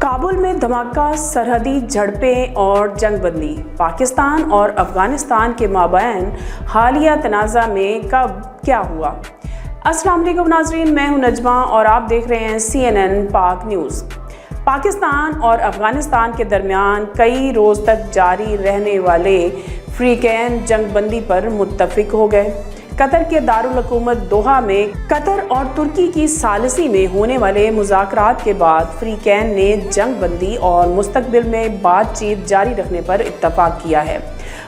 काबुल में धमाका, सरहदी झड़पें और जंगबंदी। पाकिस्तान और अफगानिस्तान के माबैन हालिया तनाज़ा में कब क्या हुआ। अस्सलाम वालेकुम नाज़रीन, मैं हूं नजमा और आप देख रहे हैं CNN पाक न्यूज़। पाकिस्तान और अफगानिस्तान के दरमियान कई रोज़ तक जारी रहने वाले फ्रीकैन जंगबंदी पर मुत्तफिक हो गए। कतर के दारुल हुकूमत दोहा में कतर और तुर्की की सालिसी में होने वाले मुज़ाकरात के बाद फ्रीकैन ने जंग बंदी और मुस्तकबिल में बातचीत जारी रखने पर इत्तफाक किया है।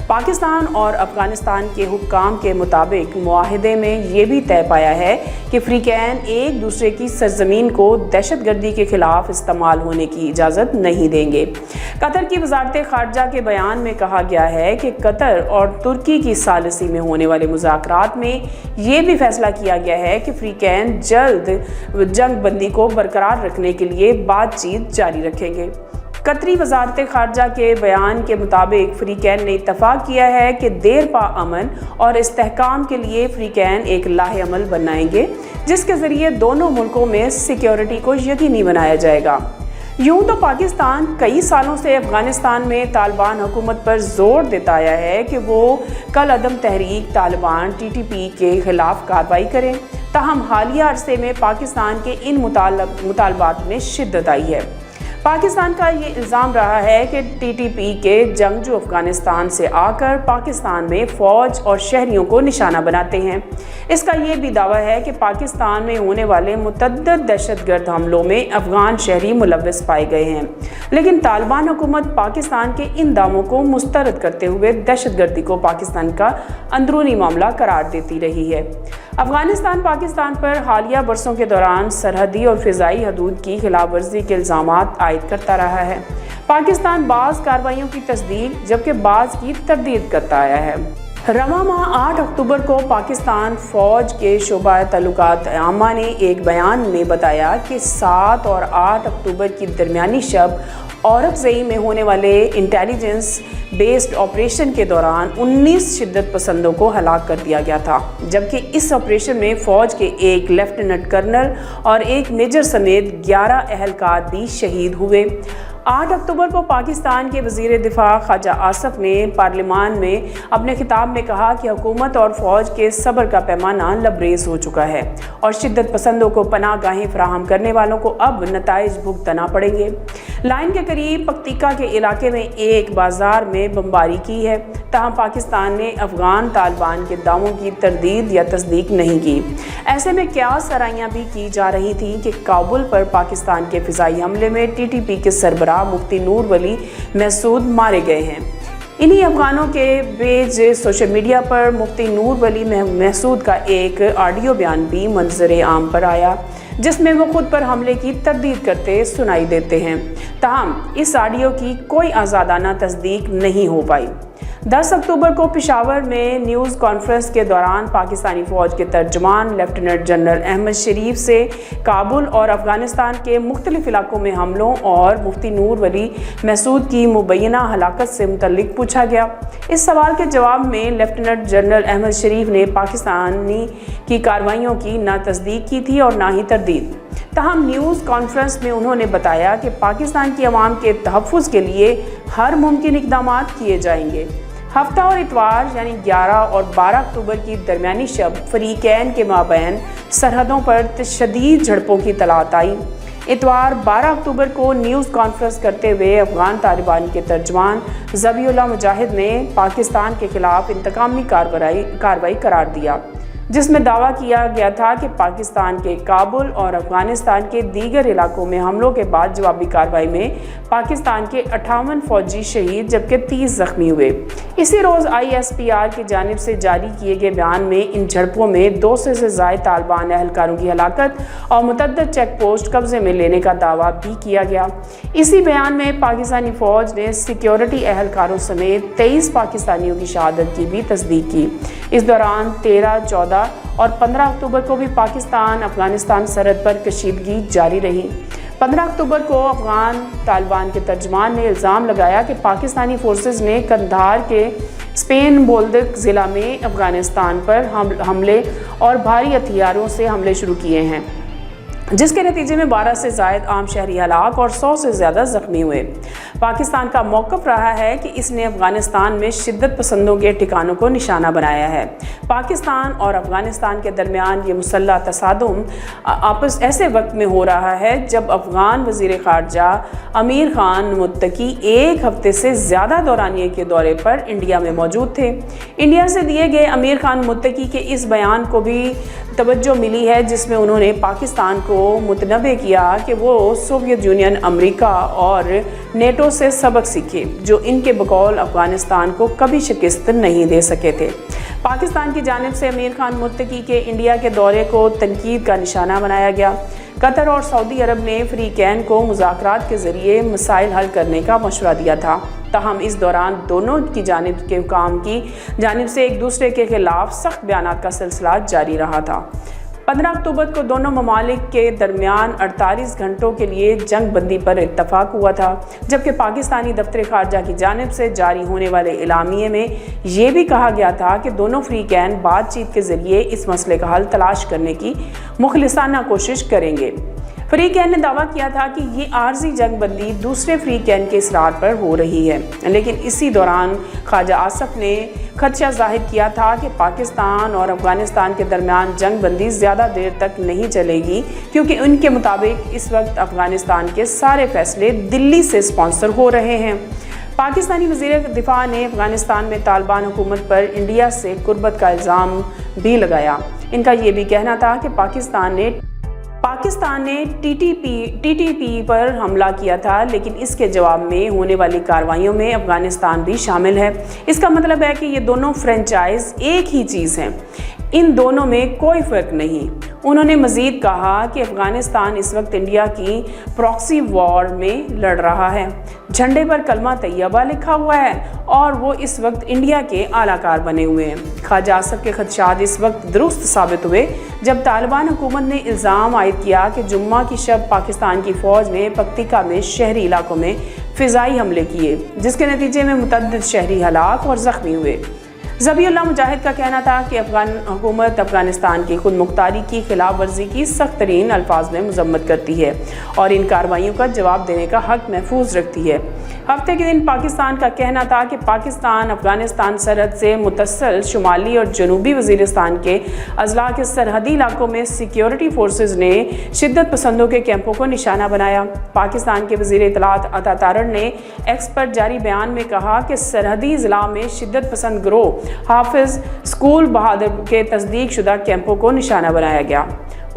पाकिस्तान और अफगानिस्तान के हुक्काम के मुताबिक मुआहिदे में ये भी तय पाया है कि फ्रीकैन एक दूसरे की सरजमीन को दहशतगर्दी के खिलाफ इस्तेमाल होने की इजाज़त नहीं देंगे। कतर की वजारत खारजा के बयान में कहा गया है कि कतर और तुर्की की सालिसी में होने वाले मुज़ाकरात में ये भी फैसला किया गया है कि फ्रीकैन जल्द जंग बंदी को बरकरार रखने के लिए बातचीत जारी रखेंगे। कतरी वजारत खारजा के बयान के मुताबिक फ्रीकैन ने इत्तफाक किया है कि देर पा अमन और इस्तेहकाम के लिए फ्रीकैन एक लाहे अमल बनाएंगे, जिसके ज़रिए दोनों मुल्कों में सिक्योरिटी को यकीनी बनाया जाएगा। यूं तो पाकिस्तान कई सालों से अफगानिस्तान में तालिबान हुकूमत पर जोर देता आया है कि वो कल अदम तहरीक तालिबान TTP के खिलाफ कार्रवाई करें, ताहम हालिया अरसे में पाकिस्तान के इन मुतालबात में शिद्दत आई है। पाकिस्तान का ये इल्ज़ाम रहा है कि TTP के जंगजू अफगानिस्तान से आकर पाकिस्तान में फ़ौज और शहरियों को निशाना बनाते हैं। इसका ये भी दावा है कि पाकिस्तान में होने वाले मुतअद्दिद दहशतगर्द हमलों में अफ़गान शहरी मुलव्वस पाए गए हैं, लेकिन तालिबान हुकूमत पाकिस्तान के इन दावों को मुस्तरद करते हुए दहशतगर्दी को पाकिस्तान का अंदरूनी मामला करार देती रही है। अफगानिस्तान पाकिस्तान पर हालिया बरसों के दौरान सरहदी और फ़िज़ाई हदूद की खिलाफ वर्जी के इल्ज़ामात आयद करता रहा है। पाकिस्तान बाज़ कार्रवाइयों की तस्दीक जबकि बाज़ की तरदीद करता आया है। रवां माह 8 अक्टूबर को पाकिस्तान फ़ौज के शोबा तल्लुकात आमा ने एक बयान में बताया कि 7 और 8 अक्टूबर की दरमियानी शब औरकज़ई में होने वाले इंटेलिजेंस बेस्ड ऑपरेशन के दौरान 19 शिद्दत पसंदों को हलाक कर दिया गया था, जबकि इस ऑपरेशन में फ़ौज के एक लेफ्टिनेंट कर्नल और एक मेजर समेत 11 अहलकार भी शहीद हुए। 8 अक्टूबर को पाकिस्तान के वज़ीर दिफा ख्वाजा आसिफ ने पार्लियामान में अपने खिताब में कहा कि हुकूमत और फ़ौज के सब्र का पैमाना लबरेज हो चुका है और शिद्दत पसंदों को पनाह गाहें फराहम करने वालों को अब नताइज भुगतना पड़ेंगे। लाइन के करीब पक्तिका के इलाके में एक बाजार में बमबारी की है, ताहम पाकिस्तान ने अफगान तालिबान के दावों की तरदीद या तस्दीक नहीं की। ऐसे में क्या सराहियाँ भी की जा रही थी कि काबुल पर पाकिस्तान के फ़िज़ाई हमले में TTP के सरबराह मुफ्ती नूर वली महसूद मारे गए हैं। इन्हीं अफगानों के पेज सोशल मीडिया पर मुफ्ती नूर वली महसूद का एक ऑडियो बयान भी मंजर आम पर आया, जिसमें वो खुद पर हमले की तरदीद करते सुनाई देते हैं। ताहम इस ऑडियो की कोई आज़ादाना तस्दीक नहीं हो पाई। 10 अक्टूबर को पेशावर में न्यूज़ कॉन्फ्रेंस के दौरान पाकिस्तानी फ़ौज के तर्जमान लेफ्टिनेंट जनरल अहमद शरीफ से काबुल और अफ़गानिस्तान के मुख्तलिफ इलाकों में हमलों और मुफ्ती नूर वली महसूद की मुबैना हलाकत से मुतल्लिक पूछा गया। इस सवाल के जवाब में लेफ्टिनेंट जनरल अहमद शरीफ ने पाकिस्तानी की कार्रवाइयों की ना तस्दीक की थी और ना ही तरदीद। ताहम न्यूज़ कॉन्फ्रेंस में उन्होंने बताया कि पाकिस्तान की आवाम के तहफ़्फ़ुज़ के लिए हर मुमकिन इक़दाम किए जाएंगे। हफ्ता और इतवार यानी 11 और 12 अक्टूबर की दरमियानी शब फ्रीकैन के माबैन सरहदों पर शदीद झड़पों की तलात आई। इतवार 12 अक्टूबर को न्यूज़ कॉन्फ्रेंस करते हुए अफ़गान तालिबान के तर्जमान ज़बीउल्लाह मुजाहिद ने पाकिस्तान के ख़िलाफ़ इंतकामी कार्रवाई करार दिया, जिसमें दावा किया गया था कि पाकिस्तान के काबुल और अफ़गानिस्तान के दीगर इलाकों में हमलों के बाद जवाबी कार्रवाई में पाकिस्तान के 58 फ़ौजी शहीद जबकि 30 ज़ख्मी हुए। इसी रोज़ ISPR की जानिब से जारी किए गए बयान में इन झड़पों में 200 से ज़ायद तालिबान अहलकारों की हलाकत और मुतअद्दिद चेक पोस्ट कब्ज़े में लेने का दावा भी किया गया। इसी बयान में पाकिस्तानी फ़ौज ने सिक्योरिटी अहलकारों समेत 23 पाकिस्तानियों की शहादत की भी तस्दीक की। इस दौरान 13, 14 और 15 अक्टूबर को भी पाकिस्तान अफगानिस्तान सरहद पर कशीदगी जारी रही। 15 अक्टूबर को अफगान तालिबान के तर्जमान ने इल्ज़ाम लगाया कि पाकिस्तानी फोर्सेस ने कंधार के स्पेन बोल्दक ज़िला में अफगानिस्तान पर हमले और भारी हथियारों से हमले शुरू किए हैं। जिसके नतीजे में 12 से ज़ायद आम शहरी हलाक और 100 से ज़्यादा ज़ख्मी हुए। पाकिस्तान का मौक़िफ़ रहा है कि इसने अफ़गानिस्तान में शिद्दत पसंदों के ठिकानों को निशाना बनाया है। पाकिस्तान और अफ़गानिस्तान के दरमियान ये मुसल्लह तसादुम आपस ऐसे वक्त में हो रहा है जब अफ़गान वज़ीर ख़ारजा अमीर ख़ान मुत्तकी एक हफ़्ते से ज़्यादा दौरानिए के दौरे पर इंडिया में मौजूद थे। इंडिया से दिए गए अमीर ख़ान मुत्तकी के इस बयान को भी तवज्जो मिली है जिसमें उन्होंने पाकिस्तान को मुतनबे किया कि वो सोवियत यूनियन, अमेरिका और नेटो से सबक सीखे जो इनके बकौल अफ़गानिस्तान को कभी शिकस्त नहीं दे सके थे। पाकिस्तान की जानिब से अमीर ख़ान मुत्तकी के इंडिया के दौरे को तनकीद का निशाना बनाया गया। कतर और सऊदी अरब ने फ्रीकैन को मुज़ाकरात के ज़रिए मसाइल हल करने का मशवरा दिया था। ताहम इस दौरान दोनों की जानिब के हुकाम की जानिब से एक दूसरे के खिलाफ सख्त बयानात का सिलसिला जारी रहा था। 15 अक्टूबर को दोनों ममालिक के दरमियान 48 घंटों के लिए जंग बंदी पर इत्तफाक हुआ था, जबकि पाकिस्तानी दफ्तर खारजा की जानिब से जारी होने वाले इलामिये में ये भी कहा गया था कि दोनों फ्रीकैन बातचीत के ज़रिए इस मसले का हल तलाश करने की मुखलिसाना कोशिश करेंगे। फ्रीकैन ने दावा किया था कि ये आर्जी जंग बंदी दूसरे फ्रीकैन के इसरार पर हो रही है, लेकिन इसी दौरान ख्वाजा आसफ ने खदशा जाहिर किया था कि पाकिस्तान और अफ़गानिस्तान के दरमियान जंग बंदी ज़्यादा देर तक नहीं चलेगी, क्योंकि उनके मुताबिक इस वक्त अफ़गानिस्तान के सारे फैसले दिल्ली से स्पॉन्सर हो रहे हैं। पाकिस्तानी वज़ीर दिफा ने अफ़गानिस्तान में तालिबान हुकूमत पर इंडिया से कुर्बत का इल्ज़ाम भी लगाया। इनका ये भी कहना था कि पाकिस्तान ने टीटीपी पर हमला किया था, लेकिन इसके जवाब में होने वाली कार्रवाइयों में अफ़गानिस्तान भी शामिल है। इसका मतलब है कि ये दोनों फ्रेंचाइज एक ही चीज़ हैं, इन दोनों में कोई फ़र्क नहीं। उन्होंने मज़ीद कहा कि अफ़गानिस्तान इस वक्त इंडिया की प्रॉक्सी वॉर में लड़ रहा है। झंडे पर कलमा तैयबा लिखा हुआ है और वो इस वक्त इंडिया के आलाकार बने हुए हैं। ख्वाजा आसफ के खदशात इस वक्त दुरुस्त साबित हुए जब तालिबान हुकूमत ने इल्ज़ाम आयद किया कि जुम्मा की शब पाकिस्तान की फ़ौज ने पक्तिका में शहरी इलाकों में फ़िज़ाई हमले किए, जिसके नतीजे में मुतअद्दिद शहरी हलाक और ज़ख्मी हुए। ज़बीउल्लाह मुजाहिद का कहना था कि अफ़गान हुकूमत अफ़गानिस्तान की खुद मुख्तारी की खिलाफ वर्जी की सख्त तरीन अल्फाज में मजम्मत करती है और इन कार्रवाइयों का जवाब देने का हक महफूज रखती है। हफ्ते के दिन पाकिस्तान का कहना था कि पाकिस्तान अफ़गानिस्तान सरहद से मुतस्सिल शुमाली और जनूबी वज़ीरिस्तान के अजला के सरहदी इलाकों में सिक्योरिटी फोर्सेज ने शिद्दत पसंदों के कैंपों को निशाना बनाया। पाकिस्तान के वज़ीर इत्तलात अता तारड़ ने एक्स पर जारी बयान में कहा कि सरहदी ज़िला में शिद्दत पसंद गिरोह हाफिज स्कूल बहादुर के तस्दीक शुदा कैंपों को निशाना बनाया गया।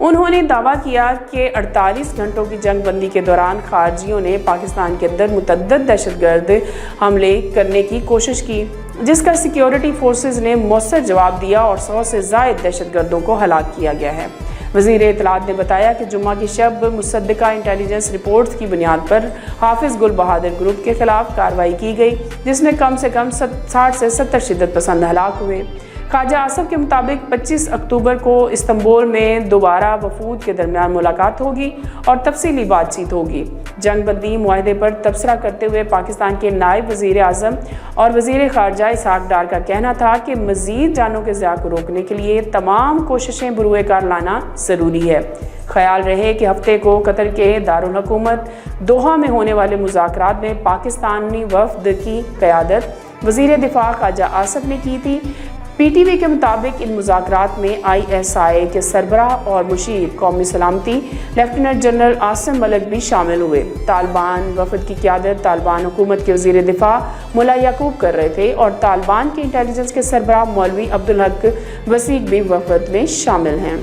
उन्होंने दावा किया कि 48 घंटों की जंग बंदी के दौरान खारजियों ने पाकिस्तान के अंदर मुतअद्दिद दहशतगर्द हमले करने की कोशिश की, जिसका सिक्योरिटी फोर्सेज ने मौसर जवाब दिया और 100 से ज़ायद दहशतगर्दों को हलाक किया गया है। वज़ीर इत्तलात ने बताया कि जुम्मा की शब मुसद्दका इंटेलिजेंस रिपोर्ट्स की बुनियाद पर हाफिज गुल बहादुर ग्रुप के खिलाफ कार्रवाई की गई, जिसमें कम से कम 60 से 70 शिद्दत पसंद हलाक हुए। ख्वाजा आसफ के मुताबिक 25 अक्टूबर को इस्तांबुल में दोबारा वफूद के दरमियान मुलाकात होगी और तफसीली बातचीत होगी। जंग बंदी मुआहदे पर तबसरा करते हुए पाकिस्तान के नायब वज़ीर आज़म और वज़ीर ख़ारजा इसहाक़ डार का कहना था कि मज़ीद जानों के ज़िया को रोकने के लिए तमाम कोशिशें बरूए कार लाना ज़रूरी है। ख्याल रहे कि हफ्ते को कतर के दारुल हुकूमत दोहा में होने वाले मुज़ाकरात में पाकिस्तानी वफ़द की क़यादत वज़ीर दिफा ख्वाजा आसफ ने की थी। पीटीवी के मुताबिक इन मुज़ाकरात में ISI के सरबराह और मुशीर कौमी सलामती लेफ्टिनेंट जनरल आसिम मलिक भी शामिल हुए। तालिबान वफ़द की क़यादत तालिबान हुकूमत के वज़ीर दिफा मुला याकूब कर रहे थे और तालिबान के इंटेलिजेंस के सरबराह मौलवी अब्दुल हक वसीक भी वफ़द में शामिल हैं।